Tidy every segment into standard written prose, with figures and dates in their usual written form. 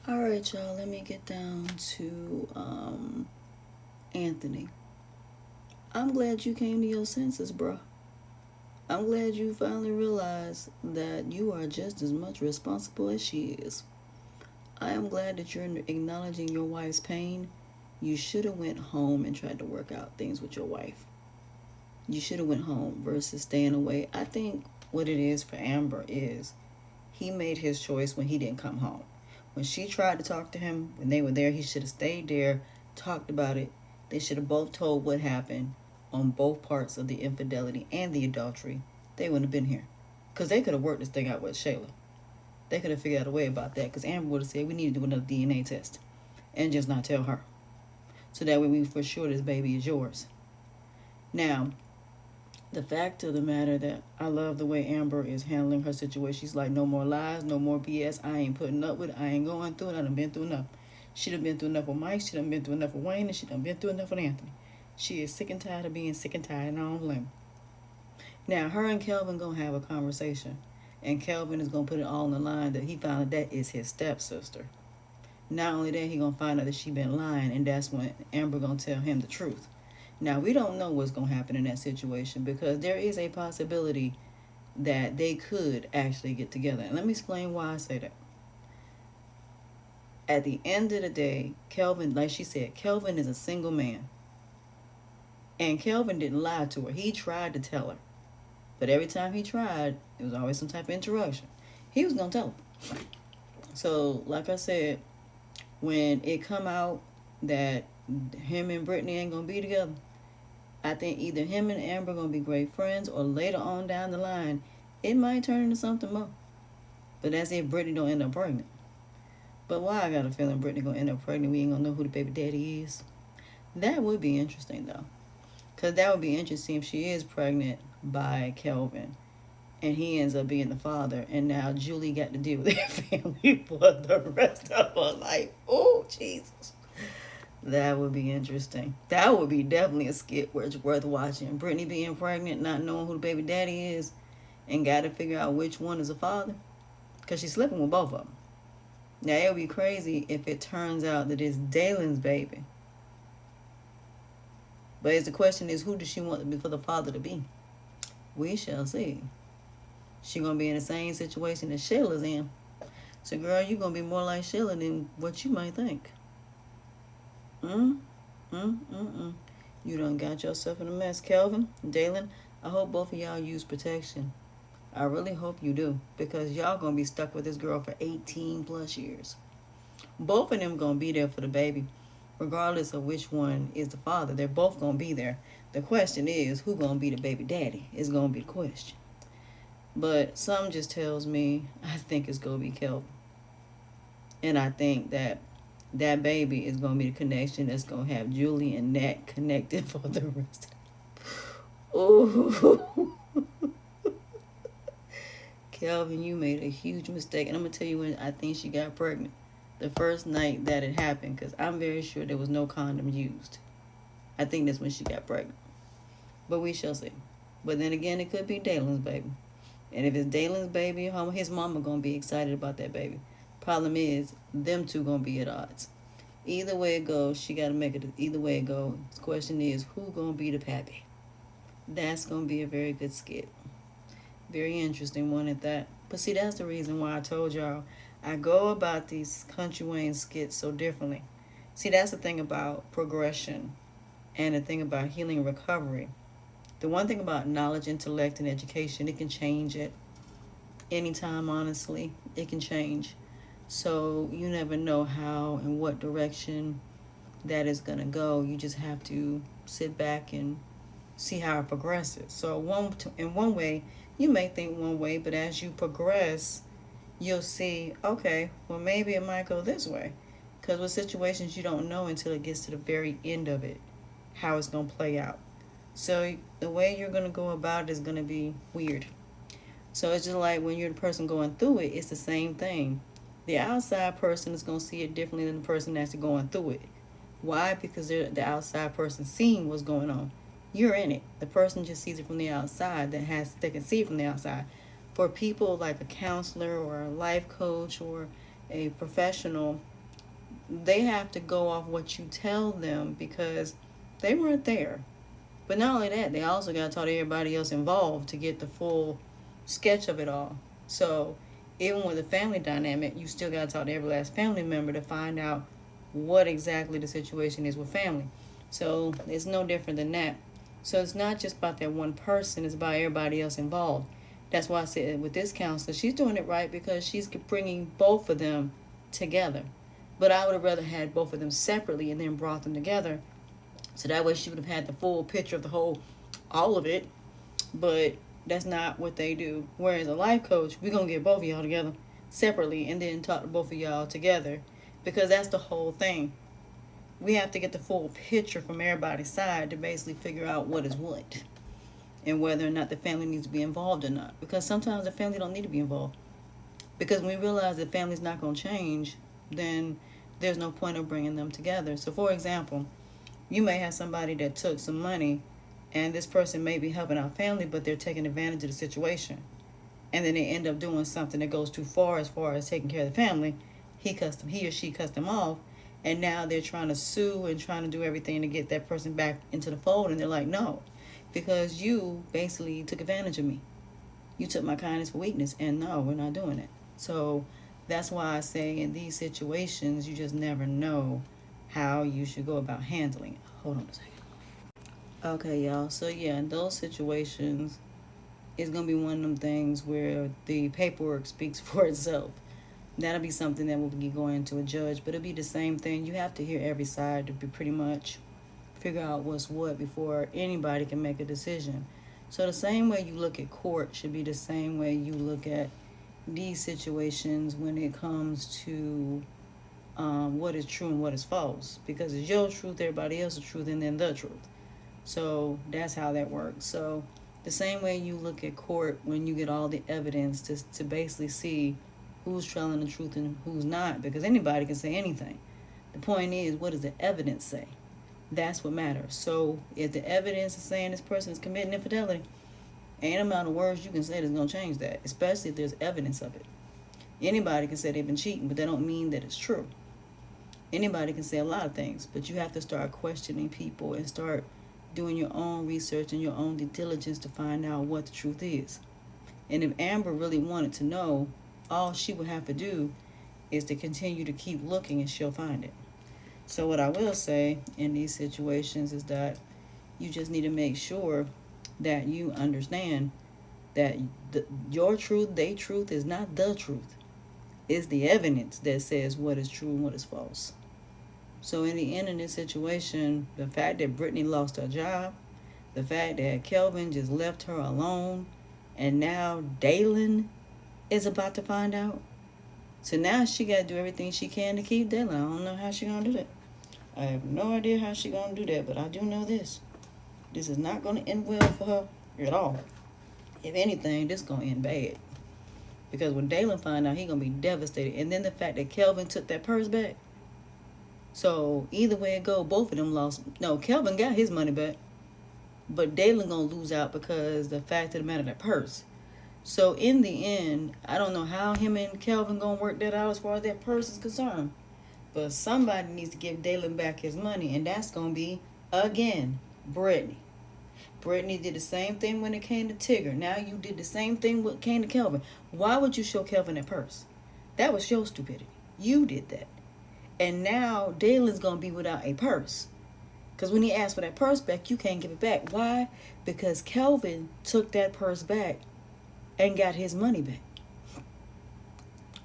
All right, y'all, let me get down to Anthony. I'm glad you came to your senses, bro. I'm glad you finally realized that you are just as much responsible as she is. I am glad that you're acknowledging your wife's pain. You should have went home and tried to work out things with your wife. You should have went home versus staying away. I think what it is for Amber is he made his choice when he didn't come home. When she tried to talk to him when they were there, he should have stayed there, talked about it. They should have both told what happened on both parts of the infidelity and the adultery. They wouldn't have been here. Because they could have worked this thing out with Shayla. They could have figured out a way about that. Because Amber would have said, we need to do another DNA test. And just not tell her. So that way we for sure this baby is yours. Now, the fact of the matter that I love the way Amber is handling her situation. She's like, no more lies, no more BS. I ain't putting up with it. I ain't going through it. I done been through enough. She done been through enough with Mike. She done been through enough with Wayne. And she done been through enough with Anthony. She is sick and tired of being sick and tired, and I don't blame her. Now, her and Kelvin going to have a conversation. And Kelvin is going to put it all on the line that he found out that is his stepsister. Not only that, he going to find out that she been lying, and that's when Amber going to tell him the truth. Now, we don't know what's going to happen in that situation because there is a possibility that they could actually get together. And let me explain why I say that. At the end of the day, Kelvin, like she said, Kelvin is a single man. And Kelvin didn't lie to her. He tried to tell her. But every time he tried, it was always some type of interruption. He was going to tell her. So, like I said, when it come out that him and Brittany ain't going to be together, I think either him and Amber going to be great friends, or later on down the line, it might turn into something more. But that's if Brittany don't end up pregnant. But why I got a feeling Brittany going to end up pregnant, we ain't going to know who the baby daddy is. That would be interesting, though. Because that would be interesting if she is pregnant by Kelvin and he ends up being the father, and now Julie got to deal with their family for the rest of her life. Oh, Jesus. That would be interesting. That would be definitely a skit where it's worth watching. Brittany being pregnant, not knowing who the baby daddy is, and got to figure out which one is the father. Because she's sleeping with both of them. Now, it would be crazy if it turns out that it's Dalen's baby. But as the question is, who does she want for the father to be? We shall see. She going to be in the same situation that Shayla's in. So, girl, you're going to be more like Shayla than what you might think. You done got yourself in a mess. Kelvin, Dalen, I hope both of y'all use protection. I really hope you do, because y'all gonna be stuck with this girl for 18 plus years. Both of them gonna be there for the baby, regardless of which one is the father. They're both gonna be there. The question is, who gonna be the baby daddy is gonna be the question. But some just tells me I think it's gonna be Kelvin. And I think that that baby is going to be the connection that's going to have Julie and Nat connected for the rest. Oh, Calvin, you made a huge mistake. And I'm going to tell you when I think she got pregnant. The first night that it happened, because I'm very sure there was no condom used. I think that's when she got pregnant. But we shall see. But then again, it could be Dalen's baby. And if it's Dalen's baby, his mama going to be excited about that baby. Problem is, them two going to be at odds. Either way it goes, she got to make it. Either way it goes, the question is, who going to be the pappy? That's going to be a very good skit. Very interesting one at that. But see, that's the reason why I told y'all I go about these Kountry Wayne skits so differently. See, that's the thing about progression and the thing about healing and recovery. The one thing about knowledge, intellect, and education, it can change at any time, honestly. It can change. So you never know how and what direction that is going to go. You just have to sit back and see how it progresses. So in one way, you may think one way, but as you progress, you'll see, okay, well, maybe it might go this way. Because with situations, you don't know until it gets to the very end of it, how it's going to play out. So the way you're going to go about it is going to be weird. So it's just like when you're the person going through it, it's the same thing. The outside person is going to see it differently than the person that's going through it. Why? Because they're the outside person seeing what's going on. You're in it. The person just sees it from the outside they can see it from the outside. For people like a counselor or a life coach or a professional, they have to go off what you tell them because they weren't there. But not only that, they also got to talk to everybody else involved to get the full sketch of it all. So even with the family dynamic, you still got to talk to every last family member to find out what exactly the situation is with family. So it's no different than that. So it's not just about that one person, it's about everybody else involved. That's why I said with this counselor, she's doing it right because she's bringing both of them together. But I would have rather had both of them separately and then brought them together. So that way she would have had the full picture of the whole, all of it. But that's not what they do. Whereas a life coach, we're going to get both of y'all together separately and then talk to both of y'all together. Because that's the whole thing. We have to get the full picture from everybody's side to basically figure out what is what. And whether or not the family needs to be involved or not. Because sometimes the family don't need to be involved. Because when we realize the family's not going to change, then there's no point of bringing them together. So for example, you may have somebody that took some money and this person may be helping our family, but they're taking advantage of the situation. And then they end up doing something that goes too far as taking care of the family. He or she cuts them off. And now they're trying to sue and trying to do everything to get that person back into the fold. And they're like, no, because you basically took advantage of me. You took my kindness for weakness. And no, we're not doing it. So that's why I say in these situations, you just never know how you should go about handling it. Hold on a second. Okay, y'all. So yeah, in those situations, it's going to be one of them things where the paperwork speaks for itself. That'll be something that will be going to a judge, but it'll be the same thing. You have to hear every side to be pretty much figure out what's what before anybody can make a decision. So the same way you look at court should be the same way you look at these situations when it comes to what is true and what is false. Because it's your truth, everybody else's truth, and then the truth. So that's how that works. So the same way you look at court when you get all the evidence to basically see who's telling the truth and who's not, because anybody can say anything. The point is, what does the evidence say? That's what matters. So if the evidence is saying this person is committing infidelity, ain't no amount of words you can say that's going to change that, especially if there's evidence of it. Anybody can say they've been cheating, but that don't mean that it's true. Anybody can say a lot of things, but you have to start questioning people and start doing your own research and your own due diligence to find out what the truth is. And if Amber really wanted to know, all she would have to do is to continue to keep looking and she'll find it. So what I will say in these situations is that you just need to make sure that you understand that your truth, their truth is not the truth. It's the evidence that says what is true and what is false. So in the end of this situation, the fact that Brittany lost her job, the fact that Kelvin just left her alone, and now Dalen is about to find out. So now she got to do everything she can to keep Dalen. I don't know how she going to do that. I have no idea how she going to do that, but I do know this. This is not going to end well for her at all. If anything, this is going to end bad. Because when Dalen find out, he going to be devastated. And then the fact that Kelvin took that purse back. So either way it go, both of them lost. No, Kelvin got his money back. But Dalen going to lose out because the fact of the matter, that purse. So in the end, I don't know how him and Kelvin going to work that out as far as that purse is concerned. But somebody needs to give Dalen back his money. And that's going to be, again, Brittany. Brittany did the same thing when it came to Tigger. Now you did the same thing when it came to Kelvin. Why would you show Kelvin that purse? That was your stupidity. You did that. And now Dalen's going to be without a purse. Because when he asked for that purse back, you can't give it back. Why? Because Kelvin took that purse back and got his money back.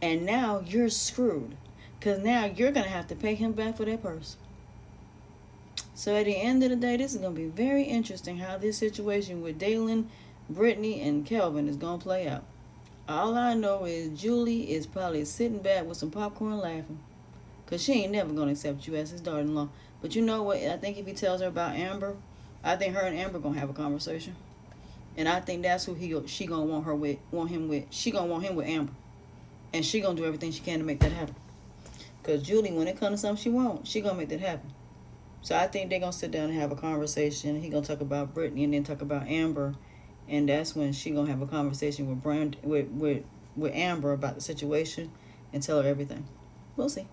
And now you're screwed. Because now you're going to have to pay him back for that purse. So at the end of the day, this is going to be very interesting how this situation with Dalen, Brittany, and Kelvin is going to play out. All I know is Julie is probably sitting back with some popcorn laughing. Because she ain't never going to accept you as his daughter-in-law. But you know what? I think if he tells her about Amber, I think her and Amber going to have a conversation. And I think that's who she going to want him with. She going to want him with Amber. And she going to do everything she can to make that happen. Because Julie, when it comes to something she wants, she going to make that happen. So I think they're going to sit down and have a conversation. He going to talk about Brittany and then talk about Amber. And that's when she going to have a conversation with Amber about the situation and tell her everything. We'll see.